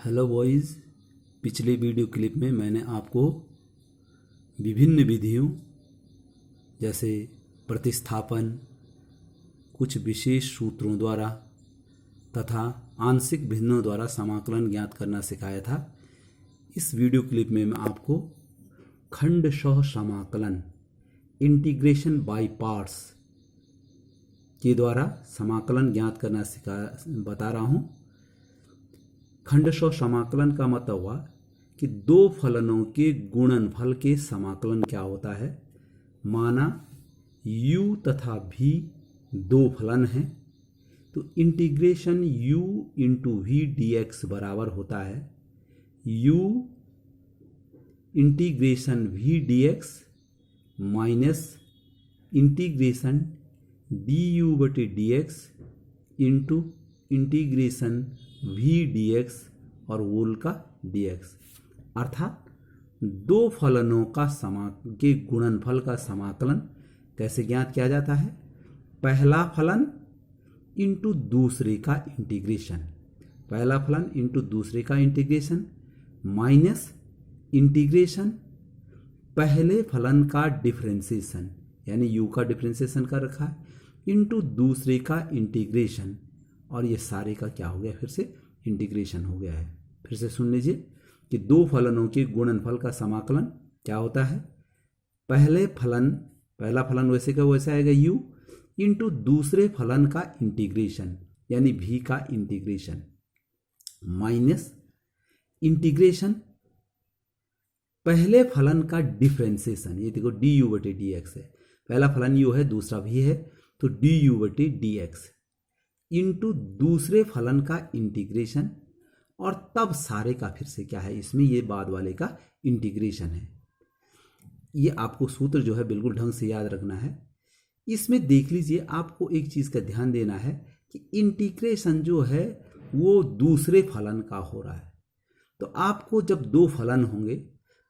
Hello boys. पिछले video clip में मैंने आपको विभिन्न विधियों जैसे प्रतिस्थापन, कुछ विशेष सूत्रों द्वारा तथा आंशिक भिन्नों द्वारा समाकलन ज्ञात करना सिखाया था। इस वीडियो क्लिप में मैं आपको खंडशः समाकलन इंटीग्रेशन बाय पार्ट्स के द्वारा समाकलन ज्ञात करना बता रहा हूँ। खंडशः समाकलन का मतलब हुआ कि दो फलनों के गुणनफल के समाकलन क्या होता है। माना u तथा v दो फलन हैं तो integration u into v dx बराबर होता है u integration v dx minus integration du बटे dx into integration v dx और होल का dx। अर्थात दो फलनों के गुणनफल का समाकलन कैसे ज्ञात किया जाता है। पहला फलन इंटू दूसरे का इंटीग्रेशन, पहला फलन इंटू दूसरे का इंटीग्रेशन माइनस इंटीग्रेशन पहले फलन का डिफरेंशिएशन, यानी u का डिफरेंशिएशन कर रखा है, इंटू दूसरे का इंटीग्रेशन, और ये सारे का क्या हो गया, फिर से इंटीग्रेशन हो गया है। फिर से सुन लीजिए कि दो फलनों के गुणनफल का समाकलन क्या होता है। पहला फलन वैसे का वैसे आएगा u इंटू दूसरे फलन का इंटीग्रेशन यानी v का इंटीग्रेशन माइनस इंटीग्रेशन पहले फलन का डिफरेंशिएशन। ये देखो du बटे dx है, पहला फलन u है, दूसरा v है, तो du बटे dx इंटू दूसरे फलन का इंटीग्रेशन, और तब सारे का फिर से क्या है, इसमें ये बाद वाले का इंटीग्रेशन है। ये आपको सूत्र जो है बिल्कुल ढंग से याद रखना है। इसमें देख लीजिए, आपको एक चीज़ का ध्यान देना है कि इंटीग्रेशन जो है वो दूसरे फलन का हो रहा है। तो आपको जब दो फलन होंगे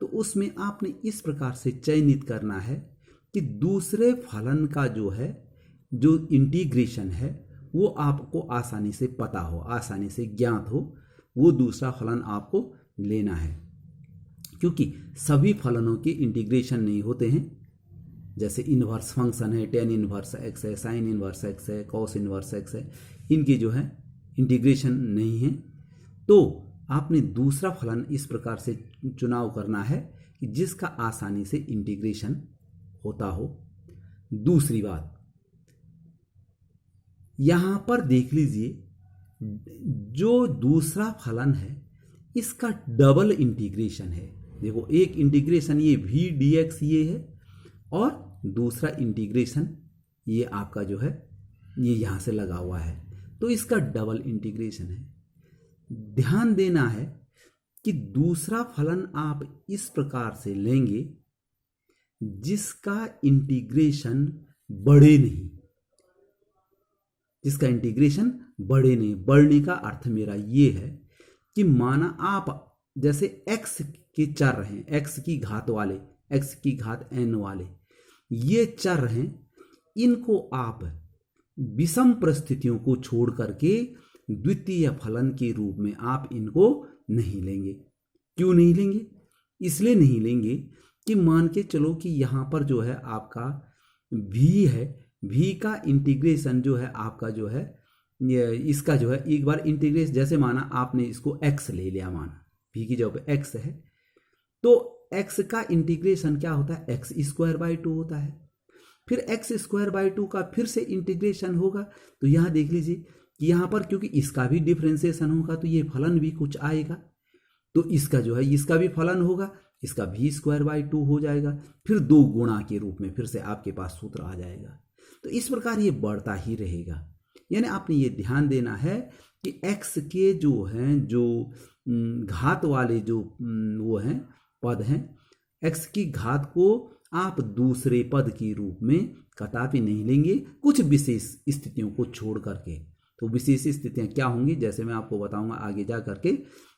तो उसमें आपने इस प्रकार से चयनित करना है कि दूसरे फलन का जो इंटीग्रेशन है वो आपको आसानी से पता हो, आसानी से ज्ञात हो, वो दूसरा फलन आपको लेना है। क्योंकि सभी फलनों के इंटीग्रेशन नहीं होते हैं। जैसे इन्वर्स फंक्शन है, टेन इन्वर्स एक्स है, साइन इन्वर्स एक्स है, कॉस इन्वर्स एक्स है, इनके जो है इंटीग्रेशन नहीं है। तो आपने दूसरा फलन इस प्रकार से चुनाव करना है कि जिसका आसानी से इंटीग्रेशन होता हो। दूसरी बात, यहां पर देख लीजिए, जो दूसरा फलन है इसका डबल इंटीग्रेशन है। देखो, एक इंटीग्रेशन ये v dx ये है, और दूसरा इंटीग्रेशन ये आपका जो है ये यहां से लगा हुआ है, तो इसका डबल इंटीग्रेशन है। ध्यान देना है कि दूसरा फलन आप इस प्रकार से लेंगे जिसका इंटीग्रेशन बढ़े नहीं, जिसका इंटीग्रेशन बढ़े नहीं। बढ़ने का अर्थ मेरा ये है कि माना आप जैसे x के चर हैं, x की घात वाले, x की घात n वाले ये चर हैं, इनको आप विषम परिस्थितियों को छोड़ करके द्वितीय फलन के रूप में आप इनको नहीं लेंगे। क्यों नहीं लेंगे? इसलिए नहीं लेंगे कि मान के चलो कि यहां पर जो है आपका v है, v का इंटीग्रेशन जो है आपका जो है इसका जो है एक बार इंटीग्रेशन, जैसे माना आपने इसको x ले लिया, माना v की जगह पे x है, तो x का इंटीग्रेशन क्या होता है, x स्क्वायर बाई 2 होता है। फिर x स्क्वायर बाई 2 का फिर से इंटीग्रेशन होगा, तो यहां देख लीजिए कि यहां पर क्योंकि इसका भी डिफरेंशिएशन होगा तो ये फलन भी कुछ आएगा, तो इसका जो है इसका भी फलन होगा, इसका v स्क्वायर बाई 2 हो जाएगा, फिर 2 गुणा के रूप में फिर से आपके पास सूत्र आ जाएगा। तो इस प्रकार ये बढ़ता ही रहेगा। यानी आपने ये ध्यान देना है कि x के जो हैं, जो घात वाले जो वो हैं पद हैं, x की घात को आप दूसरे पद के रूप में कदापि नहीं लेंगे, कुछ विशेष स्थितियों को छोड़ करके। तो विशेष स्थितियां क्या होंगी, जैसे मैं आपको बताऊंगा आगे जा करके।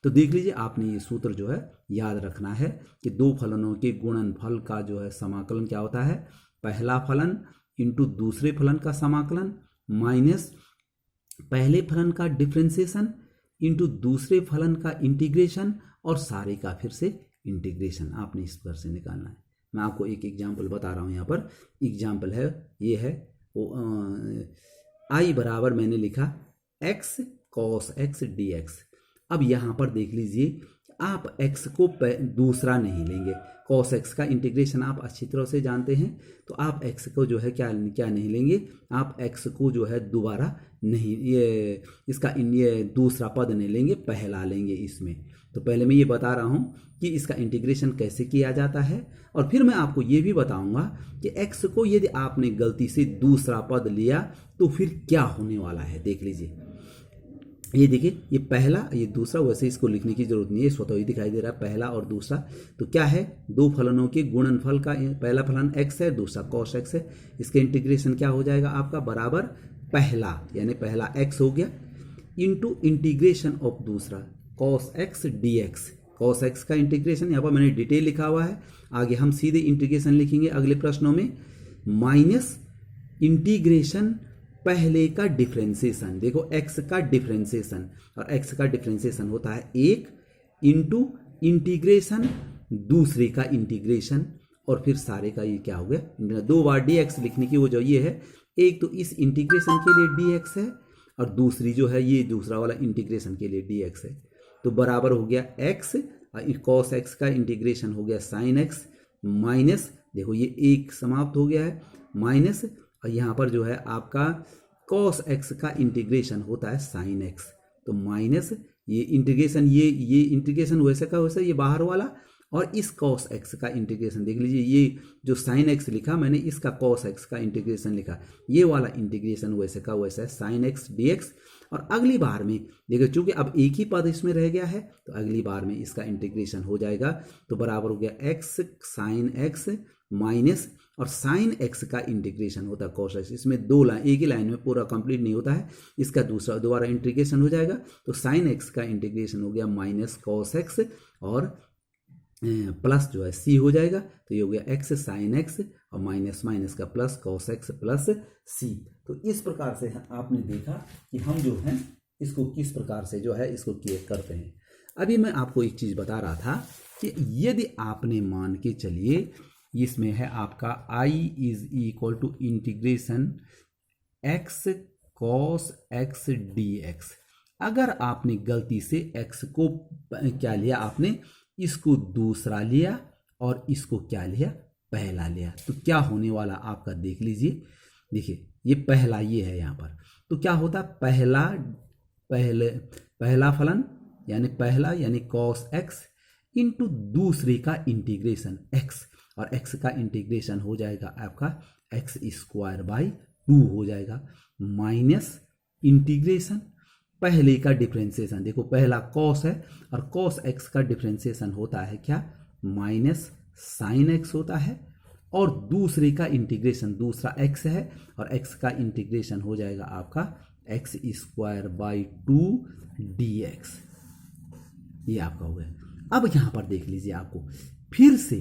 तो देख लीजिए, आपने ये सूत्र जो है याद रखना है कि दो फलनों के गुणनफल का जो है समाकलन क्या होता है। पहला फलन इंटू दूसरे फलन का समाकलन माइनस पहले फलन का डिफरेंशिएशन इंटू दूसरे फलन का इंटीग्रेशन और सारे का फिर से इंटीग्रेशन आपने इस पर से निकालना है। मैं आपको एक एग्जाम्पल बता रहा हूँ। यहाँ पर एग्जाम्पल है, ये है आई बराबर मैंने लिखा x cos x D x. अब यहाँ पर देख लीजिए, आप x को दूसरा नहीं लेंगे। cos x का इंटीग्रेशन आप अच्छी तरह से जानते हैं, तो आप x को जो है क्या नहीं लेंगे, आप x को जो है दोबारा नहीं, ये इसका ये दूसरा पद नहीं लेंगे, पहला लेंगे इसमें। तो पहले मैं ये बता रहा हूँ कि इसका इंटीग्रेशन कैसे किया जाता है, और फिर मैं आपको ये भी बताऊंगा कि x को यदि आपने गलती से दूसरा पद लिया तो फिर क्या होने वाला है। देख लीजिए, ये देखिए, ये पहला ये दूसरा, वैसे इसको लिखने की जरूरत नहीं है, स्वतः ही दिखाई दे रहा है पहला और दूसरा। तो क्या है, दो फलनों के गुणनफल का पहला फलन x है, दूसरा cos x है। इसके इंटीग्रेशन क्या हो जाएगा आपका, बराबर पहला यानी पहला x हो गया इंटू इंटीग्रेशन ऑफ दूसरा cos x dx। cos x का इंटीग्रेशन यहाँ पर मैंने डिटेल लिखा हुआ है, आगे हम सीधे इंटीग्रेशन लिखेंगे अगले प्रश्नों में, माइनस इंटीग्रेशन पहले का डिफरेंशिएशन। देखो x का डिफरेंशिएशन, और x का डिफरेंशिएशन होता है 1 इंटू इंटीग्रेशन दूसरे का इंटीग्रेशन, और फिर सारे का ये क्या हो गया, दो बार dx लिखने की वजह ये है, एक तो इस इंटीग्रेशन के लिए dx है, और दूसरी जो है ये दूसरा वाला इंटीग्रेशन के लिए dx है। तो बराबर हो गया x, cos x का इंटीग्रेशन हो गया sin x, माइनस देखो ये एक समाप्त हो गया है, माइनस, और यहाँ पर जो है आपका cos x का इंटीग्रेशन होता है sin x। तो माइनस ये इंटीग्रेशन, ये इंटीग्रेशन वैसे का वैसा, ये बाहर वाला, और इस cos x का इंटीग्रेशन देख लीजिए, ये जो sin x लिखा मैंने, इसका cos x का इंटीग्रेशन लिखा, ये वाला इंटीग्रेशन वैसे का वैसा है sin x dx। और अगली बार में देखो, चूंकि अब एक ही पद इसमें रह गया है, तो अगली बार में इसका इंटीग्रेशन हो जाएगा, तो बराबर हो गया x sin x माइनस, और साइन x का इंटीग्रेशन होता है cos x। इसमें दो लाइन, एक ही लाइन में पूरा कंप्लीट नहीं होता है, इसका दूसरा दोबारा इंटीग्रेशन हो जाएगा, तो साइन x का इंटीग्रेशन हो गया माइनस cos x, और प्लस जो है c हो जाएगा, तो ये हो गया x साइन x, और माइनस माइनस का plus cos x plus c। तो इस प्रकार से आपने देखा कि हम जो है इसको किस प्रकार से जो है इसको क्लियर करते हैं। अभी मैं आपको एक चीज़ बता रहा था कि यदि आपने मान के चलिए, इसमें है आपका i is equal to integration x cos x dx। अगर आपने गलती से x को क्या लिया, आपने इसको दूसरा लिया और इसको क्या लिया, पहला लिया, तो क्या होने वाला आपका देख लीजिए। देखिए ये पहला, ये है यहाँ पर, तो क्या होता, पहला फलन यानी पहला यानी cos x इंटू दूसरे का इंटीग्रेशन x, और x का इंटीग्रेशन हो जाएगा आपका x स्क्वायर बाई 2 हो जाएगा, माइनस इंटीग्रेशन पहले का डिफरेंशिएशन। देखो पहला cos है, और cos x का डिफरेंशिएशन होता है क्या, माइनस साइन x होता है, और दूसरे का इंटीग्रेशन, दूसरा x है, और x का इंटीग्रेशन हो जाएगा आपका x स्क्वायर बाई 2 dx। ये आपका हो गया। अब यहां पर देख लीजिए, आपको फिर से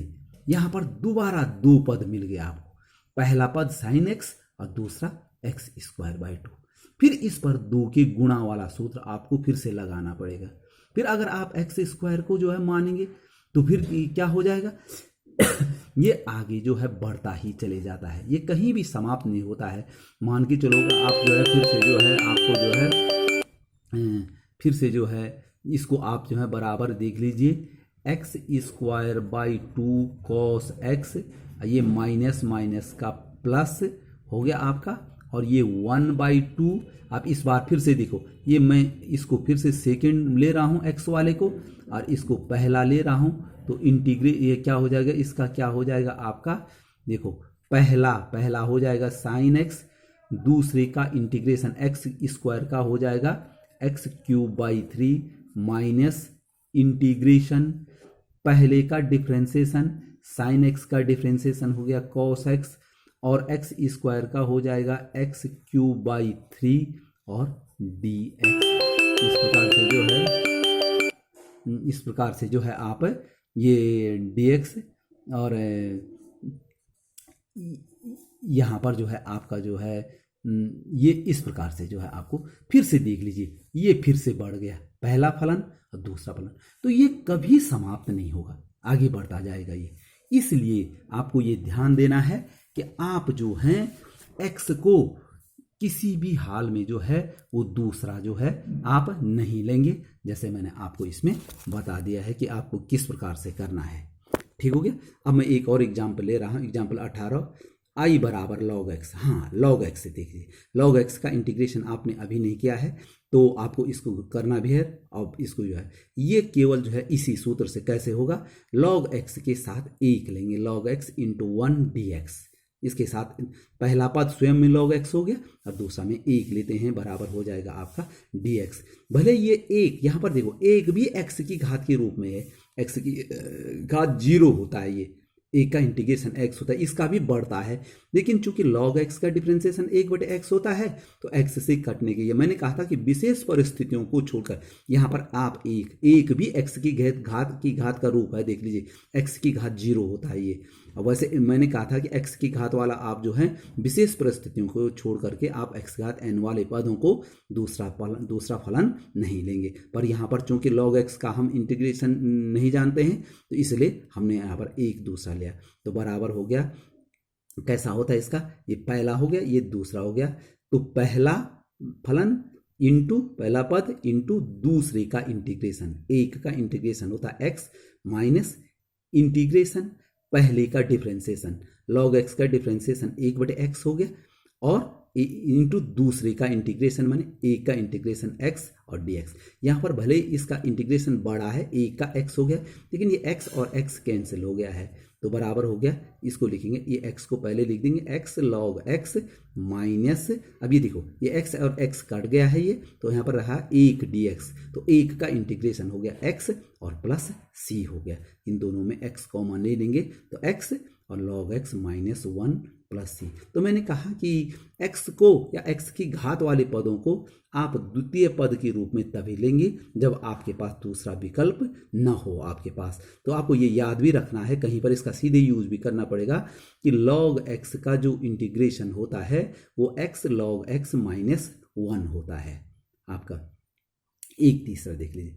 यहां पर दोबारा दो पद मिल गया आपको, पहला पद साइन x और दूसरा x स्क्वायर बाई 2। फिर इस पर 2 के गुणा वाला सूत्र आपको फिर से लगाना पड़ेगा। फिर अगर आप x स्क्वायर को जो है मानेंगे तो फिर क्या हो जाएगा ये आगे जो है बढ़ता ही चले जाता है, ये कहीं भी समाप्त नहीं होता है। मान के चलोगे आप जो है फिर से जो है आपको जो है फिर से जो है इसको आप जो है बराबर देख लीजिए, x square by 2 cos x, ये माइनस माइनस का प्लस हो गया आपका, और ये 1/2। आप इस बार फिर से देखो, ये मैं इसको फिर से सेकंड ले रहा हूँ x वाले को, और इसको पहला ले रहा हूँ, तो इंटीग्रेट ये क्या हो जाएगा, इसका क्या हो जाएगा आपका, देखो पहला हो जाएगा साइन x, दूसरे का इंटीग्रेशन x स्क्वायर का हो जाएगा x³ 3 माइनस इंटीग्रेशन पहले का डिफरेंशिएशन साइन x का डिफरेंशिएशन हो गया cos x, और x स्क्वायर का हो जाएगा x³ 3 और dx। इस प्रकार से जो है आप ये dx, और यहाँ पर जो है आपका जो है ये इस प्रकार से जो है आपको फिर से देख लीजिए, ये फिर से बढ़ गया पहला फलन और दूसरा फलन, तो ये कभी समाप्त नहीं होगा, आगे बढ़ता जाएगा ये। इसलिए आपको ये ध्यान देना है कि आप जो हैं x को किसी भी हाल में जो है वो दूसरा जो है आप नहीं लेंगे, जैसे मैंने आपको इसमें बता दिया है कि आपको किस प्रकार से करना है। ठीक हो गया। अब मैं एक और एग्जाम्पल ले रहा हूँ, एग्जाम्पल 18, i बराबर log x। हाँ, log x से देखिए, log x का इंटीग्रेशन आपने अभी नहीं किया है तो आपको इसको करना भी है। अब इसको जो है ये केवल जो है इसी सूत्र से कैसे होगा, log x के साथ 1 लेंगे, log x इंटू 1 dx, इसके साथ पहला पद स्वयं में log x हो गया और दूसरा में 1 लेते हैं, बराबर हो जाएगा आपका dx। भले ये 1 यहाँ पर देखो, 1 भी x की घात के रूप में है, x की घात 0 होता है, ये 1 का इंटीग्रेशन x होता है, इसका भी बढ़ता है, लेकिन चूंकि log x का डिफरेंशिएशन 1/x होता है तो x से कटने के लिए मैंने कहा था कि विशेष परिस्थितियों को छोड़कर यहाँ पर आप 1 भी x की घात का रूप है, देख लीजिए x की घात 0 होता है ये। अब वैसे मैंने कहा था कि x की घात वाला आप जो है विशेष परिस्थितियों को छोड़ करके आप x घात n वाले पदों को दूसरा फलन नहीं लेंगे, पर यहाँ पर चूंकि log x का हम इंटीग्रेशन नहीं जानते हैं तो इसलिए हमने यहाँ पर 1 दूसरा लिया, तो बराबर हो गया। कैसा होता है इसका, ये पहला हो गया, ये दूसरा हो गया, तो पहला फलन इंटू पहला पद इंटू दूसरे का इंटीग्रेशन, 1 का इंटीग्रेशन होता है x माइनस इंटीग्रेशन पहले का डिफरेंशिएशन, log x का डिफरेंशिएशन 1/x हो गया और इंटू दूसरे का इंटीग्रेशन माने 1 का इंटीग्रेशन x और dx। यहाँ पर भले इसका इंटीग्रेशन बड़ा है, 1 का x हो गया, लेकिन ये x और x कैंसिल हो गया है तो बराबर हो गया। इसको लिखेंगे, ये x को पहले लिख देंगे x log x माइनस, अब ये देखो ये x और x कट गया है ये, तो यहाँ पर रहा 1 dx, तो 1 का इंटीग्रेशन हो गया x और प्लस c हो गया, इन दोनों में x कॉमन ले लेंगे तो x और log x minus 1 plus c। तो मैंने कहा कि x को या x की घात वाले पदों को आप द्वितीय पद के रूप में तभी लेंगे जब आपके पास दूसरा विकल्प न हो आपके पास। तो आपको ये याद भी रखना है, कहीं पर इसका सीधे यूज भी करना पड़ेगा कि log x का जो इंटीग्रेशन होता है वो x log x माइनस 1 होता है आपका। एक तीसरा देख लीजिए,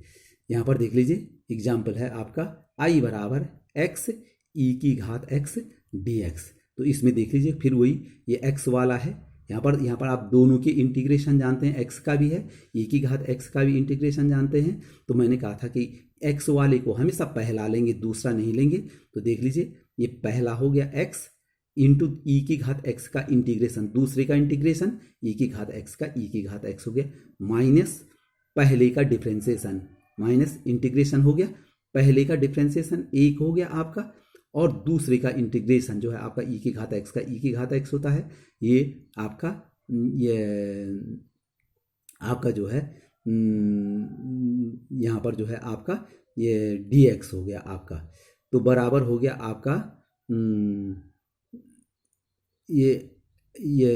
यहाँ पर देख लीजिए एग्जाम्पल है आपका i बराबर x e की घात x dx। तो इसमें देख लीजिए फिर वही ये x वाला है, यहाँ पर आप दोनों के इंटीग्रेशन जानते हैं, x का भी है, e की घात x का भी इंटीग्रेशन जानते हैं। तो मैंने कहा था कि x वाले को हमेशा पहला लेंगे, दूसरा नहीं लेंगे। तो देख लीजिए ये पहला हो गया x इंटू ई की घात x का इंटीग्रेशन, दूसरे का इंटीग्रेशन e की घात x का e की घात x हो गया, माइनस पहले का डिफ्रेंसिएशन माइनस इंटीग्रेशन हो गया, पहले का डिफ्रेंसिएशन 1 हो गया आपका और दूसरे का इंटीग्रेशन जो है आपका e की घात x का e की घात x होता है, ये आपका जो है यहाँ पर जो है आपका ये dx हो गया आपका। तो बराबर हो गया आपका ये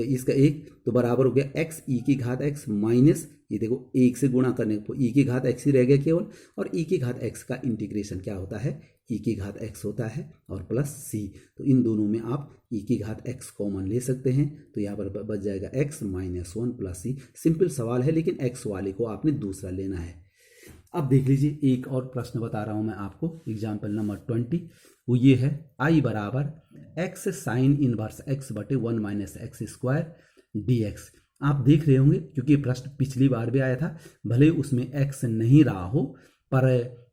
इसका 1, तो बराबर हो गया x e की घात x माइनस, ये देखो 1 से गुणा करने पर e की घात x ही रह गया केवल, और e की घात x का इंटीग्रेशन क्या होता है, e की घात x होता है और प्लस c। तो इन दोनों में आप e की घात x कॉमन ले सकते हैं, तो यहाँ पर बच जाएगा x minus 1 plus c। Simple सवाल है लेकिन x वाले को आपने दूसरा लेना है। अब देख लीजिए एक और प्रश्न बता रहा हूँ मैं आपको, एग्जाम्पल नंबर 20, वो ये है i बराबर x साइन इनवर्स x बटे 1 माइनस एक्स स्क्वायर dx। आप देख रहे होंगे क्योंकि ये प्रश्न पिछली बार भी आया था, भले उसमें x नहीं रहा हो पर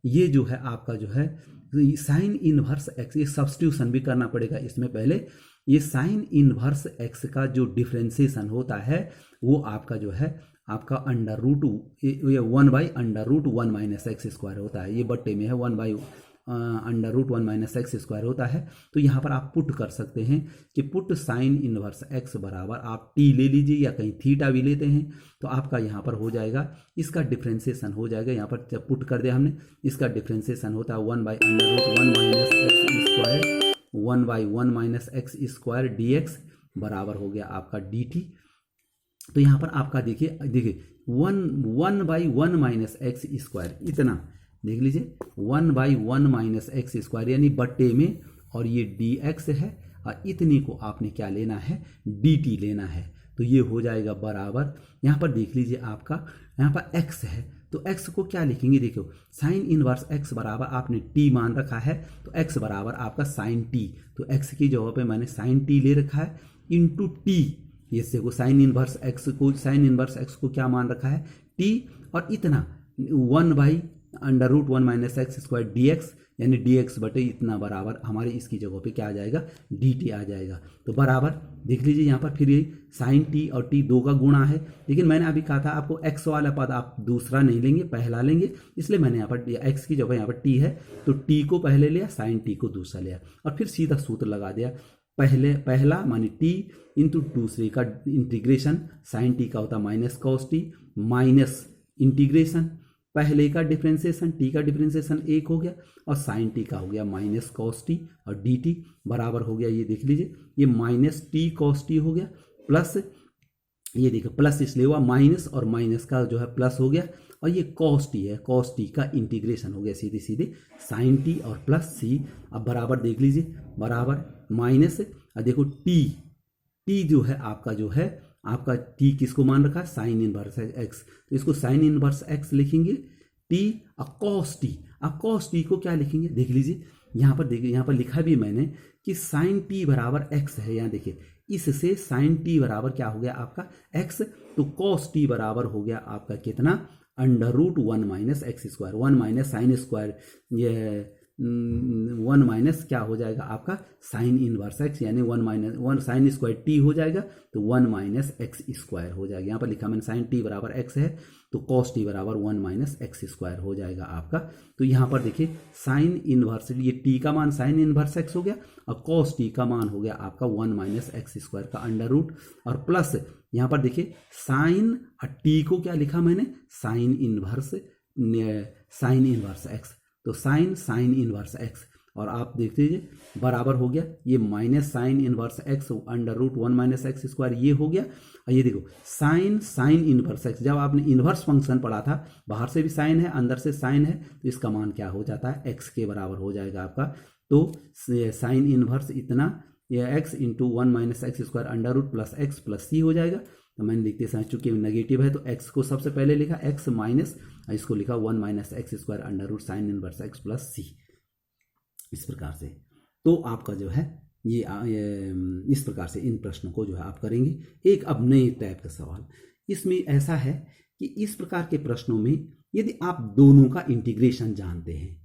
ये जो है आपका जो है साइन इनवर्स x, ये सब्स्टिट्यूशन भी करना पड़ेगा इसमें पहले। ये साइन इनवर्स x का जो डिफ्रेंसिएशन होता है वो आपका जो है आपका अंडर रूट ये 1/√1 माइनस एक्स स्क्वायर होता है, ये बट्टे में है 1/√1 माइनस एक्स स्क्वायर होता है। तो यहाँ पर आप पुट कर सकते हैं कि पुट साइन इनवर्स x बराबर आप t ले लीजिए या कहीं थीटा भी लेते हैं, तो आपका यहाँ पर हो जाएगा इसका डिफ्रेंसिएशन हो जाएगा, यहाँ पर जब पुट कर दिया हमने, इसका डिफ्रेंसिएशन होता है 1/√1 minus x square 1/1 minus x square dx बराबर हो गया आपका dt। तो यहाँ पर आपका देखिए 1/1 माइनस एक्स स्क्वायर, इतना देख लीजिए 1/1 माइनस एक्स स्क्वायर यानी बट्टे में, और ये dx है और इतने को आपने क्या लेना है dt लेना है। तो तो ये हो जाएगा बराबर, यहाँ पर देख लीजिए आपका यहाँ पर x है, तो x को क्या लिखेंगे, देखो साइन इनवर्स x बराबर आपने t मान रखा है, तो x बराबर आपका साइन t, तो x की जगह पे मैंने साइन t ले रखा है इंटू t। ये देखो साइन इनवर्स x को क्या मान रखा है t, और इतना 1/√1 minus x square D x, यानी dx बटे इतना बराबर हमारे इसकी जगह पे क्या आ जाएगा dt आ जाएगा। तो बराबर देख लीजिए यहाँ पर फिर ये साइन t और t दो का गुणा है, लेकिन मैंने अभी कहा था आपको x वाला पद आप दूसरा नहीं लेंगे पहला लेंगे, इसलिए मैंने यहाँ पर x की जगह यहाँ पर t है तो t को पहले लिया, साइन t को दूसरा लिया, और फिर सीधा सूत्र लगा दिया। पहला मानी t इंटू दूसरे का इंटीग्रेशन, साइन t का होता minus cos t, minus integration पहले का डिफ्रेंसिएशन, t का डिफ्रेंसिएशन 1 हो गया, और साइन t का हो गया माइनस कॉस t, और dt बराबर हो गया, ये देख लीजिए ये माइनस t कॉस t हो गया, प्लस ये देखो प्लस इसलिए हुआ माइनस, और माइनस का जो है प्लस हो गया, और ये कॉस t है, कॉस t का इंटीग्रेशन हो गया सीधे सीधे साइन t और प्लस c। अब बराबर देख लीजिए बराबर माइनस, और देखो t जो है आपका t किसको मान रखा है साइन इनवर्स x, तो इसको साइन इनवर्स x लिखेंगे t, और कॉस t, अब कॉस t को क्या लिखेंगे देख लीजिए यहाँ पर, देखिए यहाँ पर लिखा भी मैंने कि साइन t बराबर x है, यहाँ देखिए इससे साइन t बराबर क्या हो गया आपका x, तो कॉस t बराबर हो गया आपका कितना √1 minus x square, 1 minus sine square, ये 1 माइनस क्या हो जाएगा आपका साइन इनवर्स एक्स, यानी 1 साइन स्क्वायर t हो जाएगा, तो 1 माइनस एक्स स्क्वायर हो जाएगा। यहाँ पर लिखा मैंने साइन t बराबर x है, तो कॉस t बराबर 1 माइनस एक्स स्क्वायर हो जाएगा आपका। तो यहाँ पर देखिए साइन इनवर्स, ये t का मान साइन इनवर्स x हो गया, और कॉस t का मान हो गया आपका 1 माइनस एक्स स्क्वायर का अंडर रूट, और प्लस यहाँ पर देखिए साइन और t को क्या लिखा मैंने साइन इनवर्स x, तो साइन इनवर्स x, और आप देख लीजिए बराबर हो गया ये minus sign inverse x √1 minus x square, ये हो गया। और ये देखो साइन इनवर्स x, जब आपने इनवर्स फंक्शन पढ़ा था बाहर से भी साइन है अंदर से साइन है, तो इसका मान क्या हो जाता है x के बराबर हो जाएगा आपका। तो साइन इनवर्स इतना ये x into 1 minus x square under root plus x plus C हो जाएगा। तो मैंने लिखते हैं चूंकि नेगेटिव है तो x को सबसे पहले लिखा x माइनस, इसको लिखा 1 minus x square under root sine inverse x plus C, इस प्रकार से। तो आपका जो है ये इस प्रकार से इन प्रश्नों को जो है आप करेंगे। एक अब नए टाइप का सवाल, इसमें ऐसा है कि इस प्रकार के प्रश्नों में यदि आप दोनों का इंटीग्रेशन जानते हैं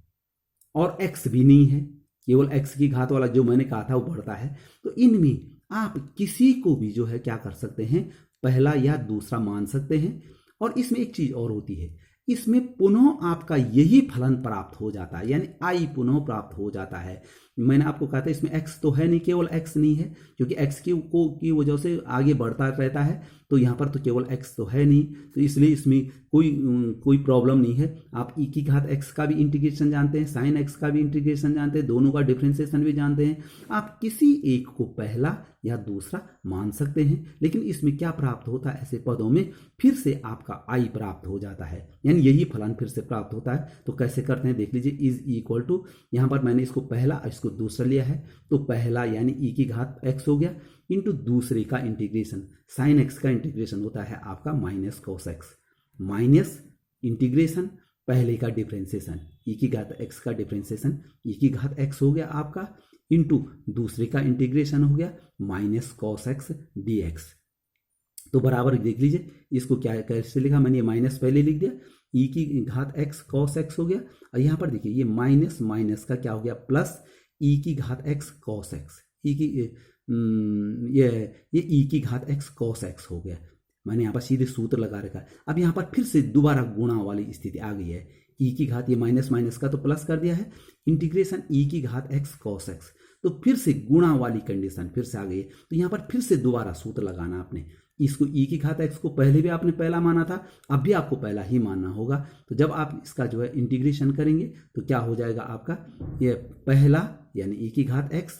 और x भी नहीं है, केवल x की घात वाला जो मैंने कहा था वो बढ़ता है, तो इनमें आप किसी को भी जो है क्या कर सकते हैं पहला या दूसरा मान सकते हैं। और इसमें एक चीज और होती है, इसमें पुनः आपका यही फलन प्राप्त हो जाता है, यानी आई पुनः प्राप्त हो जाता है। मैंने आपको कहा था इसमें x तो है नहीं, केवल x नहीं है, क्योंकि x की वजह से आगे बढ़ता रहता है, तो यहाँ पर तो केवल x तो है नहीं, तो इसलिए इसमें कोई प्रॉब्लम नहीं है। आप e की घात x का भी इंटीग्रेशन जानते हैं, साइन x का भी इंटीग्रेशन जानते हैं, दोनों का डिफ्रेंसिएशन भी जानते हैं। आप किसी एक को पहला या दूसरा मान सकते हैं, लेकिन इसमें क्या प्राप्त होता है ऐसे पदों में फिर से आपका आई प्राप्त हो जाता है, यानी यही फलन फिर से प्राप्त होता है। तो कैसे करते हैं देख लीजिए, इज इक्वल टू, यहाँ पर मैंने इसको पहला इसको दूसरा लिया है, तो पहला यानी e की घात x हो गया इंटू दूसरे का इंटीग्रेशन, साइन x का इंटीग्रेशन होता है आपका minus cos x, minus integration पहले का डिफ्रेंसिएशन e की घात x का डिफ्रेंसिएशन e की घात x हो गया आपका, इंटू दूसरे का इंटीग्रेशन हो गया माइनस कॉस x dx। तो बराबर देख लीजिए इसको क्या कैसे लिखा मैंने, ये माइनस पहले लिख दिया, e की घात x cos x हो गया, और यहाँ पर देखिए ये माइनस माइनस का क्या हो गया प्लस e की घात x cos x, ये e की घात x cos x हो गया। मैंने यहाँ पर सीधे सूत्र लगा रखा है। अब यहाँ पर फिर से दोबारा गुणा वाली स्थिति आ गई है, e की घात ये माइनस माइनस का तो प्लस कर दिया है, इंटीग्रेशन e की घात x cos x, तो फिर से गुणा वाली कंडीशन फिर से आ गई है। तो यहाँ पर फिर से दोबारा सूत्र लगाना आपने, इसको e की घात x को पहले भी आपने पहला माना था, अब भी आपको पहला ही मानना होगा। तो जब आप इसका जो है इंटीग्रेशन करेंगे तो क्या हो जाएगा आपका, ये पहला यानी e की घात x,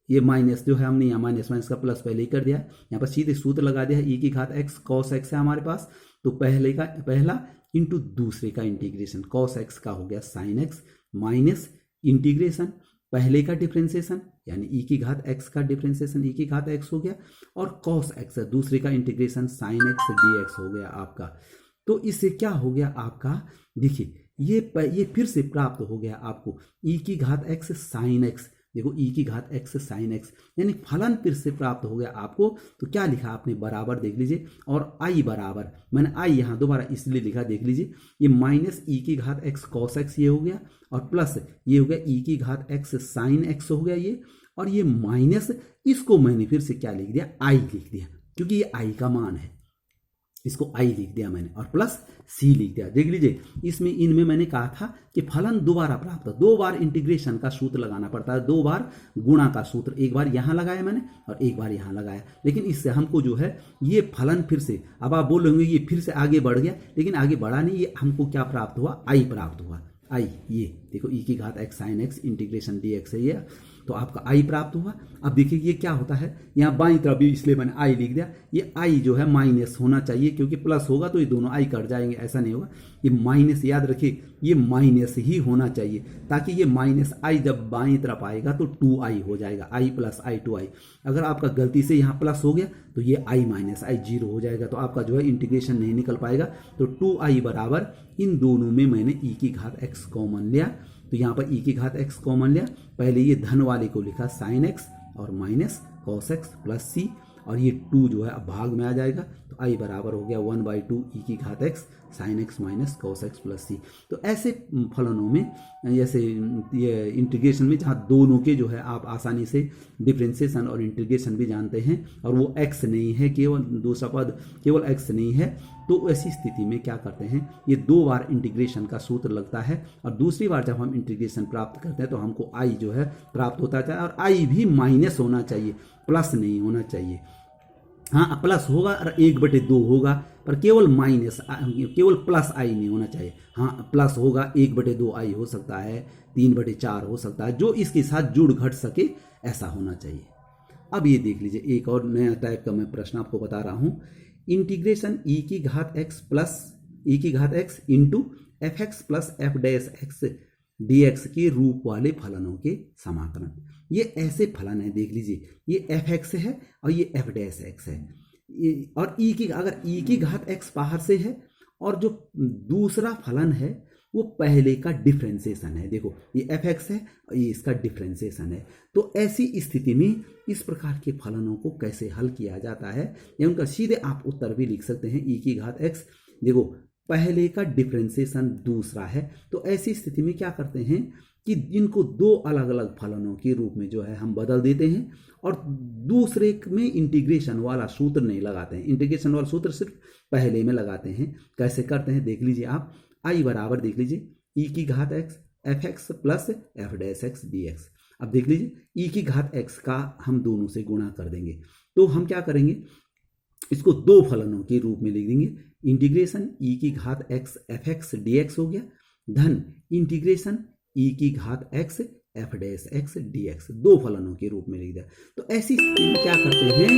ये माइनस जो है हमने यहाँ माइनस माइनस का प्लस पहले ही कर दिया, यहाँ पर सीधे सूत्र लगा दिया है, e की घात x cos x है हमारे पास, तो पहला इंटू दूसरे का इंटीग्रेशन cos x का हो गया साइन x, माइनस इंटीग्रेशन पहले का डिफ्रेंसिएशन यानी ई की घात एक्स का डिफ्रेंसिएशन ई की घात एक्स हो गया, और कॉस एक्स दूसरे का integration sine x D x हो गया आपका। तो इससे क्या हो गया आपका, देखिए ये फिर से प्राप्त हो गया आपको ई की घात एक्स साइन एक्स। देखो ई की घात एक्स साइन एक्स यानी फलन फिर से प्राप्त हो गया आपको। तो क्या लिखा आपने, बराबर देख लीजिए, और आई बराबर, मैंने आई यहाँ दोबारा इसलिए लिखा, देख लीजिए ये माइनस ई की घात एक्स कॉस एक्स ये हो गया, और प्लस ये हो गया ई की घात एक्स साइन एक्स हो गया ये, और ये माइनस इसको मैंने फिर से क्या लिख दिया, आई लिख दिया, क्योंकि ये आई का मान है, इसको आई लिख दिया मैंने, और प्लस सी लिख दिया। देख लीजिए इसमें इनमें मैंने कहा था कि फलन दोबारा प्राप्त, 2 बार इंटीग्रेशन का सूत्र लगाना पड़ता है, 2 बार गुणा का सूत्र, एक बार यहां लगाया मैंने और एक बार यहां लगाया, लेकिन इससे हमको जो है ये फलन फिर से, अब आप बोलेंगे ये फिर से आगे बढ़ गया, लेकिन आगे बढ़ा नहीं, ये हमको क्या प्राप्त हुआ, आई प्राप्त हुआ। आई ये देखो ई की घात x sine x integration D x है ये, तो आपका आई प्राप्त हुआ। अब देखिए ये क्या होता है, यहाँ बाईं तरफ भी इसलिए मैंने आई लिख दिया, ये आई जो है माइनस होना चाहिए, क्योंकि प्लस होगा तो ये दोनों आई कट जाएंगे, ऐसा नहीं होगा, ये माइनस, याद रखिए ये माइनस ही होना चाहिए, ताकि ये माइनस आई जब बाईं तरफ आएगा तो 2i हो जाएगा, आई प्लस आई 2i। अगर आपका गलती से यहाँ प्लस हो गया तो ये आई माइनस आई 0 हो जाएगा, तो आपका जो है इंटीग्रेशन नहीं निकल पाएगा। तो 2i बराबर, इन दोनों में मैंने ई की घात एक्स कॉमन लिया, तो यहाँ पर ई की घात एक्स कॉमन लिया, पहले ये धन वाले को लिखा साइन एक्स और माइनस कॉस एक्स प्लस सी, और ये 2 जो है अब भाग में आ जाएगा, तो आई बराबर हो गया 1/2 ई की घात x sine x minus cos x plus C. तो ऐसे फलनों में, जैसे ये इंटीग्रेशन में जहाँ दोनों के जो है आप आसानी से डिफ्रेंसिएशन और इंटीग्रेशन भी जानते हैं, और वो एक्स नहीं है, केवल दूसरा पद केवल एक्स नहीं है, तो ऐसी स्थिति में क्या करते हैं, ये 2 बार इंटीग्रेशन का सूत्र लगता है, और दूसरी बार जब हम इंटीग्रेशन प्राप्त करते हैं तो हमको आई जो है प्राप्त होता है, और आई भी माइनस होना चाहिए, प्लस नहीं होना चाहिए। हाँ प्लस होगा और 1/2 होगा, पर केवल माइनस, केवल प्लस आई नहीं होना चाहिए। हाँ प्लस होगा, 1/2 आई हो सकता है, 3/4 हो सकता है, जो इसके साथ जुड़ घट सके ऐसा होना चाहिए। अब ये देख लीजिए एक और नया टाइप का मैं प्रश्न आपको बता रहा हूँ, इंटीग्रेशन ई की घात एक्स प्लस ई की घात x into F x plus F dash x D x के रूप वाले फलनों के समाकलन। ये ऐसे फलन है, देख लीजिए ये एफ एक्स है और ये एफ डैश एक्स है, और ई की, अगर ई की घात एक्स बाहर से है और जो दूसरा फलन है वो पहले का डिफ्रेंसिएशन है, देखो ये एफ एक्स है और ये इसका डिफ्रेंसिएशन है। तो ऐसी स्थिति में इस प्रकार के फलनों को कैसे हल किया जाता है, या उनका सीधे आप उत्तर भी लिख सकते हैं, ई की घात एक्स, देखो पहले का डिफ्रेंसिएशन दूसरा है, तो ऐसी स्थिति में क्या करते हैं कि इनको 2 अलग अलग फलनों के रूप में जो है हम बदल देते हैं, और दूसरे में इंटीग्रेशन वाला सूत्र नहीं लगाते हैं, इंटीग्रेशन वाला सूत्र सिर्फ पहले में लगाते हैं। कैसे करते हैं देख लीजिए आप, आई बराबर देख लीजिए ई की घात x F x plus F dash x D x. अब देख लीजिए ई की घात एक्स का हम दोनों से गुणा कर देंगे, तो हम क्या करेंगे, इसको 2 फलनों के रूप में लिख देंगे, इंटीग्रेशन ई की घात x F x D x हो गया, धन इंटीग्रेशन ई की घात x F dash x D x, 2 फलनों के रूप में लिख दिया। तो ऐसी स्थिति में क्या करते हैं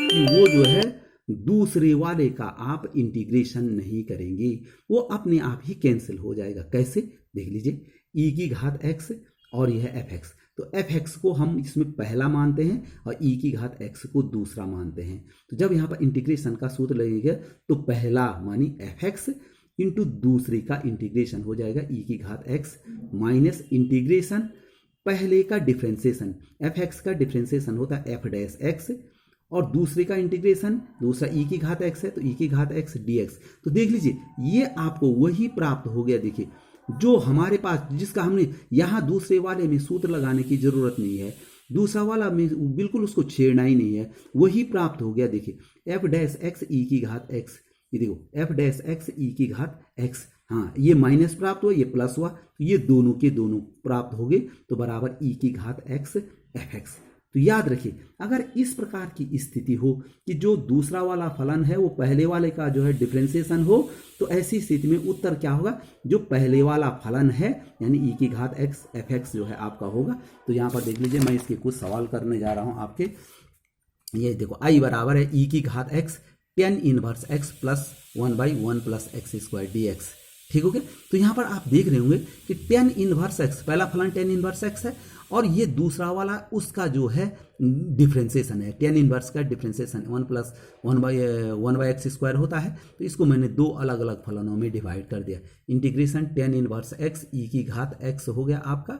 कि वो जो है दूसरे वाले का आप इंटीग्रेशन नहीं करेंगे, वो अपने आप ही कैंसिल हो जाएगा। कैसे देख लीजिए, ई की घात एक्स और यह एफ एक्स, तो एफ एक्स को हम इसमें पहला मानते हैं और ई की घात एक्स को दूसरा मानते हैं। तो जब यहाँ पर इंटीग्रेशन का सूत्र लगेगा तो पहला मानी एफ एक्स इंटू दूसरे का इंटीग्रेशन हो जाएगा ई की घात एक्स माइनस इंटीग्रेशन पहले का डिफ्रेंसिएशन, एफ एक्स का डिफ्रेंसिएशन होता है एफ डैश एक्स, और दूसरे का इंटीग्रेशन, दूसरा ई की घात एक्स है तो ई की घात एक्स डी एक्स। तो देख लीजिए ये आपको वही प्राप्त हो गया, देखिए जो हमारे पास, जिसका हमने यहाँ दूसरे वाले में सूत्र लगाने की जरूरत नहीं है, दूसरा वाला में बिल्कुल उसको छेड़ना ही नहीं है, वही प्राप्त हो गया। देखिए एफ डैश एक्स ई की घात एक्स, ये देखो एफ डैश एक्स ई की घात एक्स, हाँ ये माइनस प्राप्त हुआ, ये प्लस हुआ, तो ये दोनों के दोनों प्राप्त हो गए, तो बराबर ई की घात एक्स एफ एक्स। तो याद रखिए अगर इस प्रकार की स्थिति हो कि जो दूसरा वाला फलन है वो पहले वाले का जो है डिफ्रेंसिएशन हो, तो ऐसी स्थिति में उत्तर क्या होगा, जो पहले वाला फलन है यानी ई की घात एक्स एफ एक्स जो है आपका होगा। तो यहाँ पर देख लीजिए मैं इसके कुछ सवाल करने जा रहा हूँ आपके, ये देखो आई बराबर है ई की घात x tan inverse x plus 1/1 plus x square D x. ठीक हो गया। तो यहाँ पर आप देख रहे होंगे कि टेन इनवर्स एक्स, पहला फलन टेन इनवर्स एक्स है और ये दूसरा वाला उसका जो है डिफ्रेंसिएशन है, टेन इनवर्स का डिफ्रेंसिएशन 1 + 1/(1 एक्स स्क्वायर होता है। तो इसको मैंने दो अलग अलग फलनों में डिवाइड कर दिया। इंटीग्रेशन टेन इनवर्स एक्स ई की घात एक्स हो गया आपका,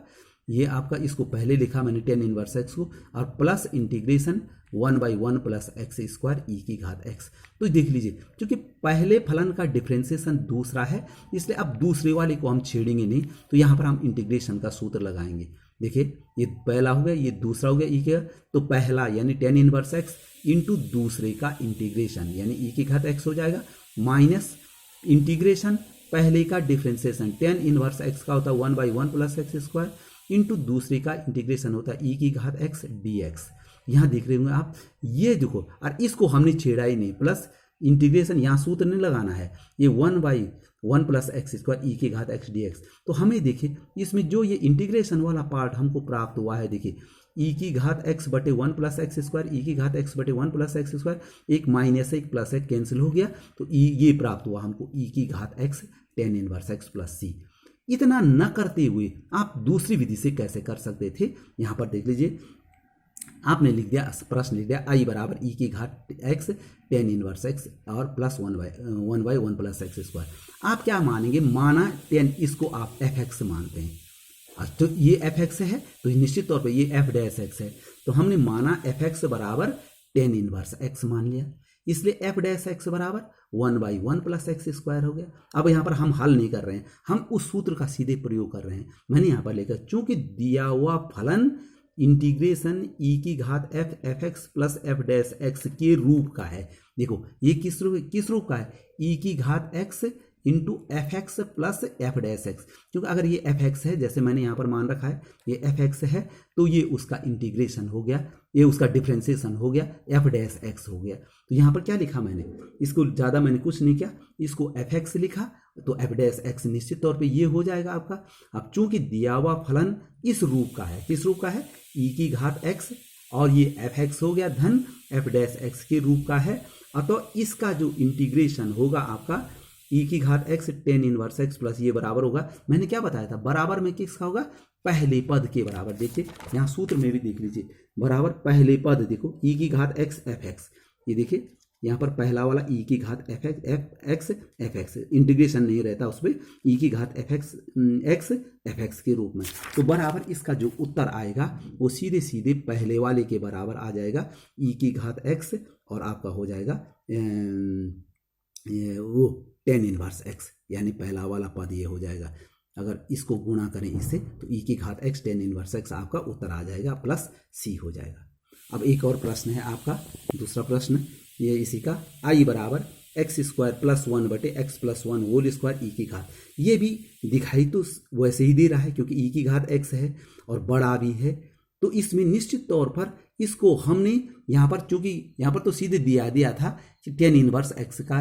ये आपका, इसको पहले लिखा मैंने टेन इनवर्स एक्स को, और प्लस इंटीग्रेशन 1/1 + एक्स स्क्वायर ई की घात एक्स। तो देख लीजिए, क्योंकि पहले फलन का डिफ्रेंसिएशन दूसरा है, इसलिए अब दूसरे वाले को हम छेड़ेंगे नहीं, तो यहाँ पर हम इंटीग्रेशन का सूत्र लगाएंगे। देखिए, ये पहला हो गया, ये दूसरा हो गया ई के, तो पहला यानी टेन इनवर्स एक्स इंटू दूसरे का इंटीग्रेशन यानी ई की घात एक्स हो जाएगा, माइनस इंटीग्रेशन पहले का डिफ्रेंसिएशन टेन इनवर्स एक्स का होता है 1/1 + एक्स स्क्वायर इंटू दूसरे का इंटीग्रेशन होता है ई की घात एक्स डी एक्स। यहाँ देख रहे होंगे आप, ये देखो, और इसको हमने छेड़ा ही नहीं, प्लस इंटीग्रेशन, यहाँ सूत्र नहीं लगाना है, ये 1/1 + एक्स स्क्वायर ई की घात एक्स डी एक्स। तो हमें देखिए इसमें जो ये इंटीग्रेशन वाला पार्ट हमको प्राप्त हुआ है, देखिए ई की घात एक्स बटे 1 + एक्स स्क्वायर, ई की घात एक्स बटे 1 + एक्स स्क्वायर, एक माइनस एक प्लस एक कैंसिल हो गया, तो ई ये प्राप्त हुआ हमको ई की घात x tan inverse x plus C. इतना न करते हुए आप दूसरी विधि से कैसे कर सकते थे, यहाँ पर देख लीजिए, आपने लिख दिया, प्रश्न लिख दिया आई बराबर ई की घात एक्स टेन इनवर्स एक्स और प्लस 1/1 + एक्स स्क्वायर। आप क्या मानेंगे, माना टेन, इसको आप एफ एक्स मानते हैं, तो ये एफ एक्स है, तो निश्चित तौर पे ये एफ डैश एक्स है, तो हमने माना एफ एक्स बराबर टेन इनवर्स एक्स मान लिया, इसलिए एफ डैश एक्स बराबर 1/1 + एक्स स्क्वायर हो गया। अब यहाँ पर हम हल नहीं कर रहे हैं, हम उस सूत्र का सीधे प्रयोग कर रहे हैं। मैंने यहाँ पर लेकर, चूंकि दिया हुआ फलन इंटीग्रेशन ई की घात F x plus F dash x के रूप का है, देखो ये किस रूप का है, ई की घात x into F x plus F dash x, क्योंकि अगर ये एफ एक्स है, जैसे मैंने यहाँ पर मान रखा है ये एफ एक्स है, तो ये उसका इंटीग्रेशन हो गया, ये उसका डिफ्रेंसिएशन हो गया, एफ डैश एक्स हो गया। तो यहाँ पर क्या लिखा मैंने, इसको ज़्यादा मैंने कुछ नहीं किया, इसको एफ एक्स लिखा, तो एफ डैश एक्स निश्चित तौर पे ये हो जाएगा आपका। अब चूंकि दिया हुआ फलन इस रूप का है, किस रूप का है, ई की घात एक्स, और ये एफ एक्स हो गया धन एफ डैश एक्स के रूप का है, अतः इसका जो इंटीग्रेशन होगा आपका ई की घात x tan inverse x plus ये बराबर होगा, मैंने क्या बताया था, बराबर में किसका होगा, पहले पद के बराबर। देखिए यहाँ सूत्र में भी देख लीजिए, बराबर पहले पद, देखो ई की घात एक्स एफ एक्स, ये देखिए यहाँ पर पहला वाला ई की घात एफ एक्स इंटीग्रेशन नहीं रहता उसमें, ई की घात एफ एक्स के रूप में, तो बराबर इसका जो उत्तर आएगा वो सीधे सीधे पहले वाले के बराबर आ जाएगा, ई की घात एक्स और आपका हो जाएगा वो टेन इनवर्स एक्स, यानी पहला वाला पद ये हो जाएगा। अगर इसको गुणा करें इससे, तो ई की घात एक्स टेन इनवर्स एक्स आपका उत्तर आ जाएगा, प्लस सी हो जाएगा। अब एक और प्रश्न है आपका, दूसरा प्रश्न ये इसी का, आई बराबर एक्स स्क्वायर प्लस 1 बटे एक्स प्लस 1 होल स्क्वायर ई की घात। ये भी दिखाई तो वैसे ही दे रहा है, क्योंकि ई की घात एक्स है और बड़ा भी है, तो इसमें निश्चित तौर पर इसको हमने यहाँ पर, चूंकि यहाँ पर तो सीधे दिया था कि टेन इनवर्स एक्स का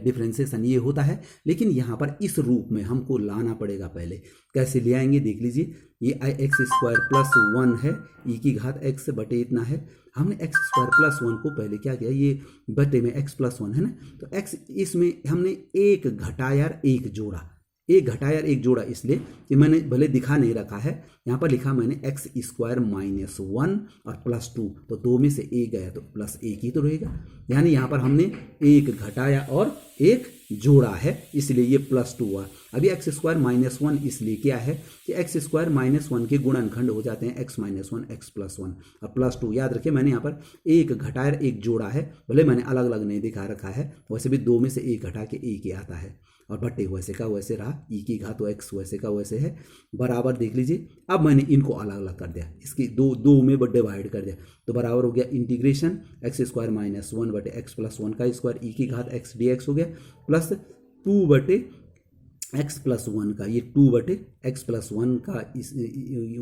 डिफ्रेंसिएशन ये होता है, लेकिन यहाँ पर इस रूप में हमको लाना पड़ेगा। पहले कैसे ले आएंगे देख लीजिए, ये आई एक्स स्क्वायर प्लस 1 है, ई की घात एक्स बटे इतना है, हमने एक्स स्क्वायर प्लस 1 को पहले क्या किया, ये बटे में एक्स प्लस 1 है ना, तो एक्स, इसमें हमने एक घटाया एक जोड़ा, एक घटाया एक जोड़ा, इसलिए कि मैंने भले दिखा नहीं रखा है, यहाँ पर लिखा मैंने एक्स स्क्वायर माइनस 1 और प्लस 2, तो 2 में से एक गया तो प्लस 1 ही तो रहेगा, यानी यहाँ पर हमने एक घटाया और एक जोड़ा है, इसलिए ये प्लस 2 हुआ। अभी एक्स स्क्वायर माइनस 1 इसलिए क्या है कि एक्स स्क्वायर माइनस 1 के गुणनखंड हो जाते हैं एक्स माइनस 1 एक्स प्लस 1 और प्लस 2। याद रखिए मैंने यहाँ पर एक घटाया एक जोड़ा है, भले मैंने अलग अलग नहीं दिखा रखा है, वैसे भी 2 में से एक घटा के एक ही आता है, और बट्टे वैसे का वैसे रहा, ई की घात तो एक्स वैसे का वैसे है, बराबर देख लीजिए। अब मैंने इनको अलग अलग कर दिया, इसकी दो में डिवाइड कर दिया, तो बराबर हो गया इंटीग्रेशन एक्स स्क्वायर माइनस 1 बटे एक्स प्लस 1 का स्क्वायर ई की घात एक्स डी एक्स हो गया, प्लस 2 बटे एक्स प्लस 1 का, ये 2 बटे एक्स प्लस 1 का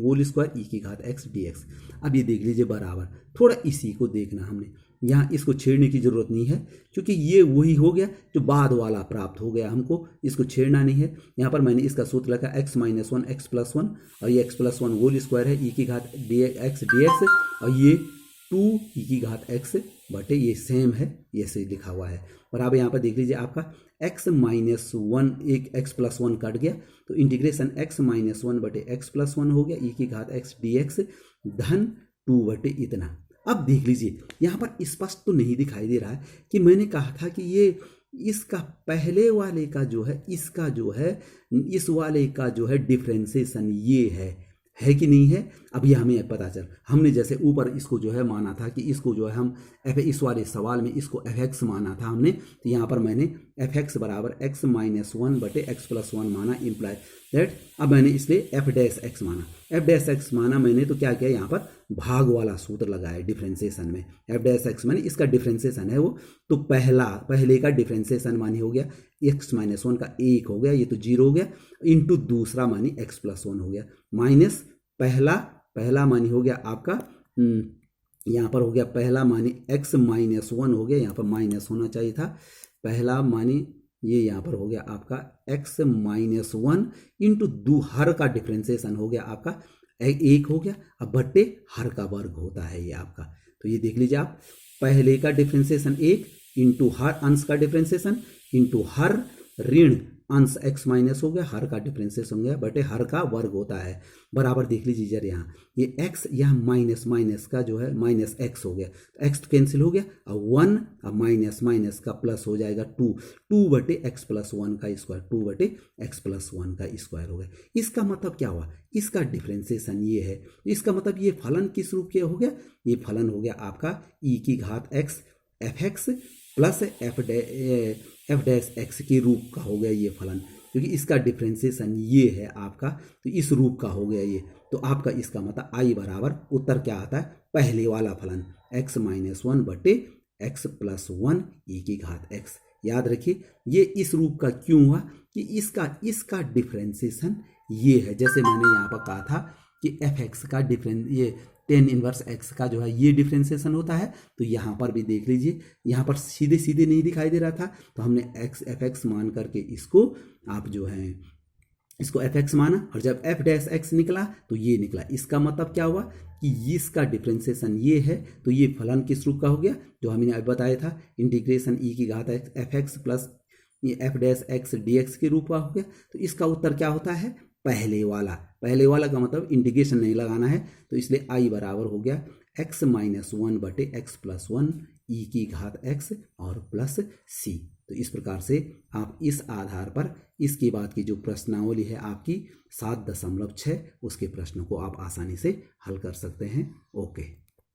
होल स्क्वायर ई की घात एक्स डी एक्स। अब ये देख लीजिए बराबर, थोड़ा इसी को देखना हमने, यहाँ इसको छेड़ने की जरूरत नहीं है, क्योंकि ये वही हो गया जो बाद वाला प्राप्त हो गया, हमको इसको छेड़ना नहीं है। यहाँ पर मैंने इसका सूत्र लगा एक्स माइनस 1 एक्स प्लस 1 और ये एक्स प्लस 1 होल स्क्वायर है ई की घात एक्स डी एक्स, और ये 2 ई की घात एक्स बटे ये सेम है, ये से लिखा हुआ है। और अब यहाँ पर देख लीजिए आपका एक्स माइनस वन, एक एक्स प्लस वन कट गया तो इंटीग्रेशन एक्स माइनस वन बटे एक्स प्लस वन हो गया ई की घात एक्स डी एक्स धन 2 बटे इतना। अब देख लीजिए यहाँ पर स्पष्ट तो नहीं दिखाई दे रहा है कि मैंने कहा था कि ये इसका पहले वाले का जो है, इसका जो है, इस वाले का जो है डिफ्रेंसिएशन ये है कि नहीं है। अब ये हमें पता चल, हमने जैसे ऊपर इसको जो है माना था कि इसको जो है हम इस वाले सवाल में इसको एफ एक्स माना था हमने, तो यहाँ पर मैंने एफ एक्स बराबर एक्स माइनस वन बटे एक्स प्लस वन माना, इम्प्लाई दैट। अब मैंने इसलिए एफ डैश एक्स माना, एफ डैश एक्स माना मैंने तो क्या किया, यहाँ पर भाग वाला सूत्र लगाया डिफ्रेंसिएशन में। एफ डैश एक्स माने इसका डिफ्रेंसिएशन है वो, तो पहले का डिफ्रेंसिएशन मानी हो गया एक्स माइनस वन का 1 हो गया, ये तो 0 हो गया, इंटू दूसरा मानी एक्स प्लस वन हो गया, माइनस पहला मानी हो गया आपका यहाँ पर हो गया पहला मानी एक्स माइनस वन हो गया, यहाँ पर माइनस होना चाहिए था, पहला मानी ये यहाँ पर हो गया आपका एक्स माइनस वन इंटू हर का डिफ्रेंसिएशन हो गया आपका 1 हो गया। अब बट्टे हर का वर्ग होता है ये आपका, तो ये देख लीजिए आप, पहले का डिफ्रेंसिएशन 1 इंटू हर अंश का डिफ्रेंसिएशन इंटू हर ऋण अंश एक्स माइनस हो गया, हर का डिफ्रेंसिएशन हो गया बटे हर का वर्ग होता है, बराबर देख लीजिए जरा यहाँ ये एक्स, यहाँ माइनस का जो है माइनस एक्स हो गया, तो एक्स तो कैंसिल हो गया, अब 1, अब माइनस का प्लस हो जाएगा 2 बटे एक्स प्लस वन का स्क्वायर, 2 बटे एक्स प्लस वन का स्क्वायर हो गया। इसका मतलब क्या हुआ, इसका डिफ्रेंसिएशन ये है, इसका मतलब ये फलन किस रूप के हो गया, ये फलन हो गया आपका ई की घात x F x plus F dash x के रूप का हो गया ये फलन, क्योंकि इसका डिफ्रेंसिएशन ये है आपका, तो इस रूप का हो गया ये। तो आपका इसका मतलब आई बराबर उत्तर क्या आता है, पहले वाला फलन एक्स माइनस वन बटे एक्स प्लस वन ई की घात एक्स। याद रखिए ये इस रूप का क्यों हुआ कि इसका डिफ्रेंसिएशन ये है, जैसे मैंने यहाँ पर कहा था कि एफ एक्स का डिफरेंस ये टेन इनवर्स एक्स का जो है ये डिफ्रेंसिएशन होता है, तो यहाँ पर भी देख लीजिए, यहाँ पर सीधे सीधे नहीं दिखाई दे रहा था, तो हमने एक्स एफ एक्स मान करके इसको आप जो है इसको एफ एक्स माना, और जब एफ डैश एक्स निकला तो ये निकला। इसका मतलब क्या हुआ कि इसका डिफ्रेंसिएशन ये है, तो ये फलन किस रूप का हो गया जो हमने अभी बताया था, इंटीग्रेशन ई की घात एफ एक्स प्लस ये F dash x D x के रूप का हो गया। तो इसका उत्तर क्या होता है, पहले वाला का मतलब इंटीग्रेशन नहीं लगाना है, तो इसलिए आई बराबर हो गया एक्स माइनस वन बटे एक्स प्लस वन ई की घात एक्स और प्लस सी। तो इस प्रकार से आप इस आधार पर इसके बाद की जो प्रश्नावली है आपकी 7.6 उसके प्रश्नों को आप आसानी से हल कर सकते हैं। ओके।